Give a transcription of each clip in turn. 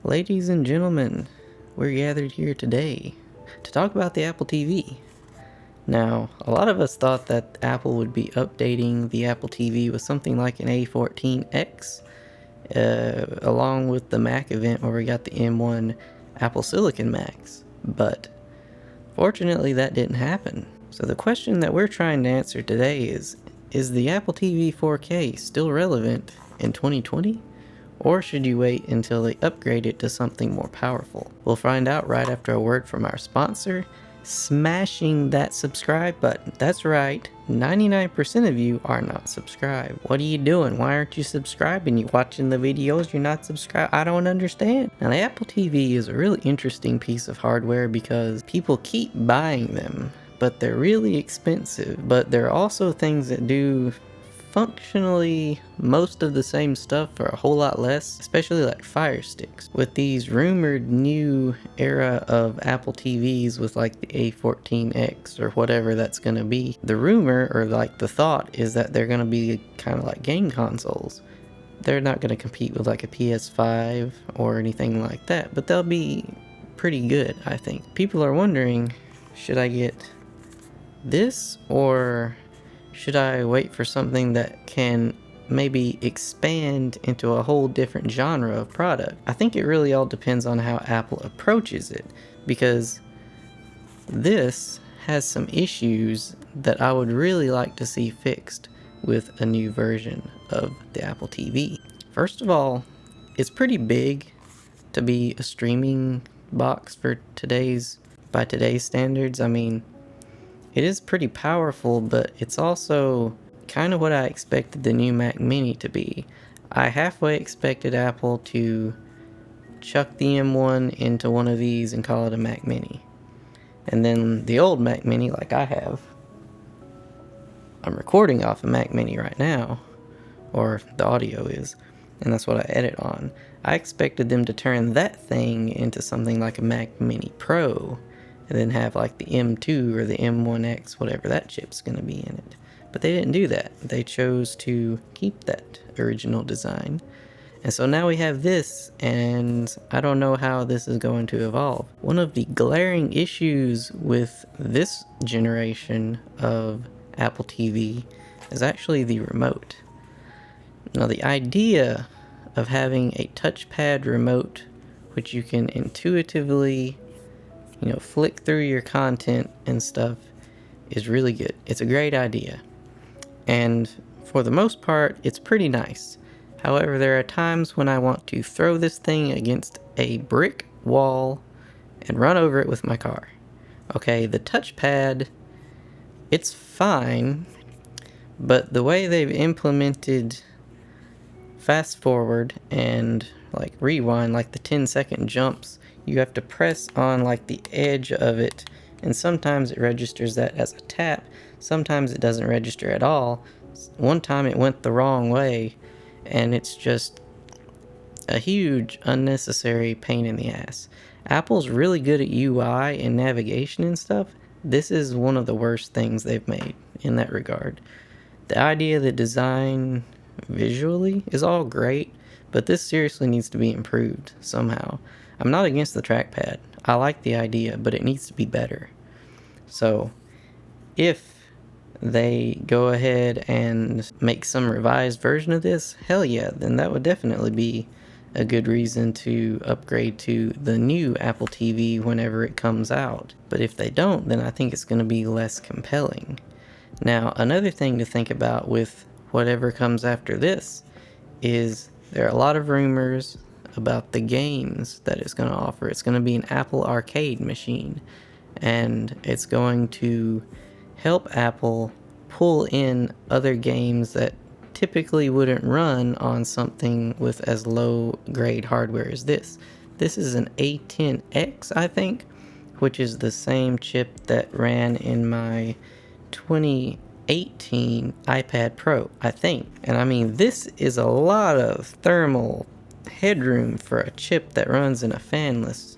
Ladies and gentlemen, we're gathered here today to talk about the Apple TV. Now, a lot of us thought that Apple would be updating the Apple TV with something like an A14X, along with the Mac event where we got the M1 Apple Silicon Macs, but fortunately that didn't happen. So the question that we're trying to answer today is the Apple TV 4K still relevant in 2020? Or should you wait until they upgrade it to something more powerful? We'll find out right after a word from our sponsor, smashing that subscribe button. That's right, 99% of you are not subscribed. What are you doing? Why aren't you subscribing? You watching the videos, you're not subscribed? I don't understand. Now the Apple TV is a really interesting piece of hardware because people keep buying them, but they're really expensive. But there are also things that do functionally most of the same stuff for a whole lot less, especially like Fire Sticks. With these rumored new era of Apple TVs with like the A14X or whatever that's gonna be, the rumor or like the thought is that they're gonna be kind of like game consoles. They're not gonna compete with like a PS5 or anything like that, but they'll be pretty good, I think. People are wondering, should I get this or should I wait for something that can maybe expand into a whole different genre of product? I think it really all depends on how Apple approaches it, because this has some issues that I would really like to see fixed with a new version of the Apple TV. First of all, it's pretty big to be a streaming box for by today's standards. I mean, it is pretty powerful, but it's also kind of what I expected the new Mac Mini to be. I halfway expected Apple to chuck the M1 into one of these and call it a Mac Mini. And then the old Mac Mini, like I have, I'm recording off a Mac Mini right now, or the audio is, and that's what I edit on. I expected them to turn that thing into something like a Mac Mini Pro, and then have like the M2 or the M1X, whatever that chip's gonna be in it. But they didn't do that. They chose to keep that original design. And so now we have this, and I don't know how this is going to evolve. One of the glaring issues with this generation of Apple TV is actually the remote. Now the idea of having a touchpad remote, which you can intuitively flick through your content and stuff, is really good. It's a great idea. And for the most part, it's pretty nice. However, there are times when I want to throw this thing against a brick wall and run over it with my car. Okay, the touchpad, it's fine, but the way they've implemented fast forward and like rewind, like the 10-second jumps, you have to press on like the edge of it, and sometimes it registers that as a tap, sometimes it doesn't register at all. One time it went the wrong way, and it's just a huge unnecessary pain in the ass. Apple's really good at UI and navigation and stuff. This is one of the worst things they've made in that regard. The idea, the design visually is all great, but this seriously needs to be improved somehow. I'm not against the trackpad. I like the idea, but it needs to be better. So if they go ahead and make some revised version of this, hell yeah, then that would definitely be a good reason to upgrade to the new Apple TV whenever it comes out. But if they don't, then I think it's going to be less compelling. Now, another thing to think about with whatever comes after this is there are a lot of rumors about the games that it's going to offer. It's going to be an Apple Arcade machine, and it's going to help Apple pull in other games that typically wouldn't run on something with as low grade hardware as this. This is an A10X, I think, which is the same chip that ran in my 2018 iPad Pro, I think. And I mean, this is a lot of thermal headroom for a chip that runs in a fanless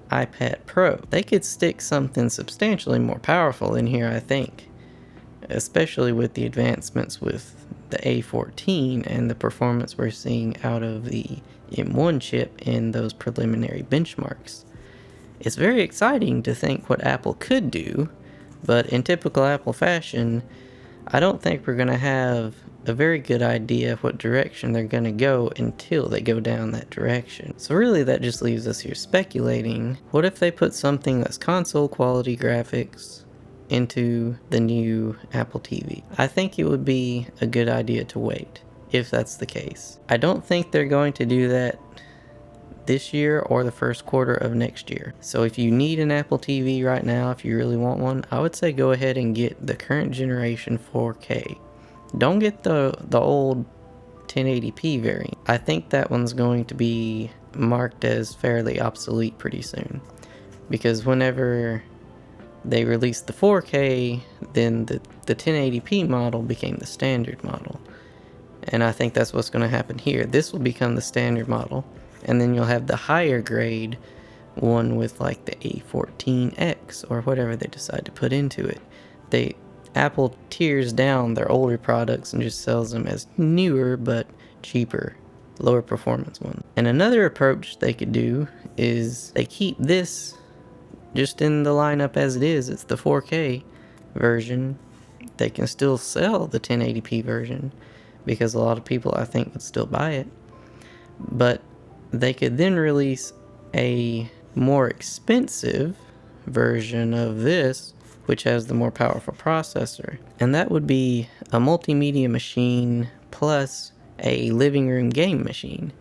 iPad Pro. They could stick something substantially more powerful in here, I think, especially with the advancements with the A14 and the performance we're seeing out of the M1 chip in those preliminary benchmarks. It's very exciting to think what Apple could do, but in typical Apple fashion, I don't think we're going to have a very good idea of what direction they're going to go until they go down that direction. So really that just leaves us here speculating, what if they put something that's console quality graphics into the new Apple TV? I think it would be a good idea to wait, if that's the case. I don't think they're going to do that this year or the first quarter of next year. So if you need an Apple TV right now, if you really want one, I would say go ahead and get the current generation 4K. Don't get the old 1080p variant. I think that one's going to be marked as fairly obsolete pretty soon, because whenever they released the 4K, then the 1080p model became the standard model. And I think that's what's going to happen here. This will become the standard model, and then you'll have the higher grade one with like the A14X or whatever they decide to put into it. Apple tears down their older products and just sells them as newer but cheaper, lower performance ones. And another approach they could do is they keep this just in the lineup as it is. It's the 4K version. They can still sell the 1080p version because a lot of people, I think, would still buy it. But they could then release a more expensive version of this, which has the more powerful processor. And that would be a multimedia machine plus a living room game machine.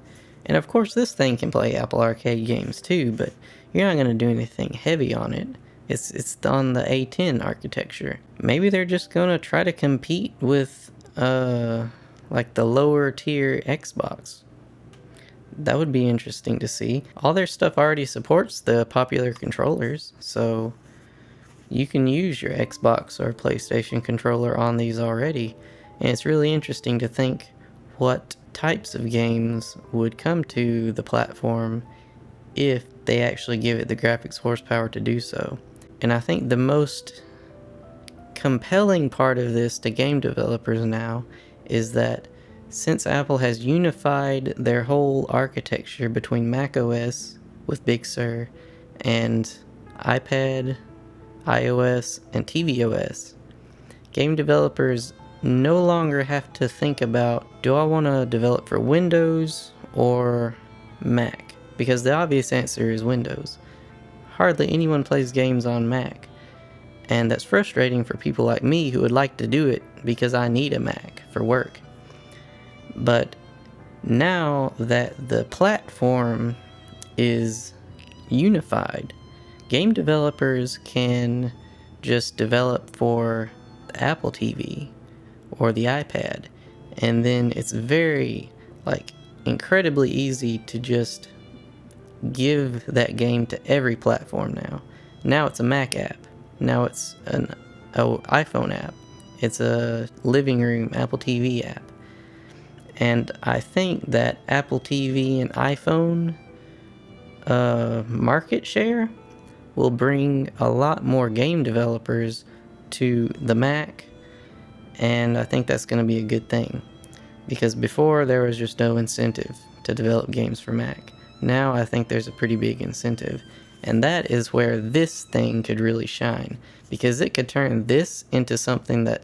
And of course this thing can play Apple Arcade games too, but you're not going to do anything heavy on it. It's on the A10 architecture. Maybe they're just going to try to compete with like the lower tier Xbox. That would be interesting to see. All their stuff already supports the popular controllers, so you can use your Xbox or PlayStation controller on these already. And it's really interesting to think what types of games would come to the platform if they actually give it the graphics horsepower to do so. And I think the most compelling part of this to game developers now is that since Apple has unified their whole architecture between macOS with Big Sur and iPad, iOS, and tvOS, game developers no longer have to think about, do I want to develop for Windows or Mac? Because the obvious answer is Windows. Hardly anyone plays games on Mac. And that's frustrating for people like me who would like to do it because I need a Mac for work. But now that the platform is unified, game developers can just develop for the Apple TV or the iPad, and then it's very, incredibly easy to just give that game to every platform now. Now it's a Mac app. Now it's an iPhone app. It's a living room Apple TV app. And I think that Apple TV and iPhone market share will bring a lot more game developers to the Mac, and I think that's going to be a good thing, because before there was just no incentive to develop games for Mac. Now I think there's a pretty big incentive, and that is where this thing could really shine, because it could turn this into something that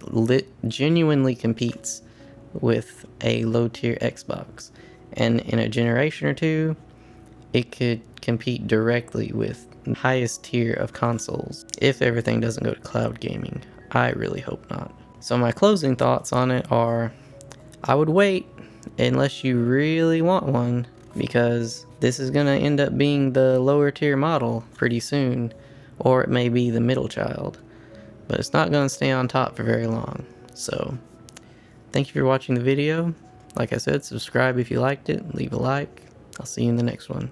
genuinely competes with a low-tier Xbox, and in a generation or two it could compete directly with the highest tier of consoles, if everything doesn't go to cloud gaming. I really hope not. So my closing thoughts on it are, I would wait unless you really want one, because this is going to end up being the lower tier model pretty soon, or it may be the middle child, but it's not going to stay on top for very long. So thank you for watching the video. Like I said, subscribe if you liked it, leave a like. I'll see you in the next one.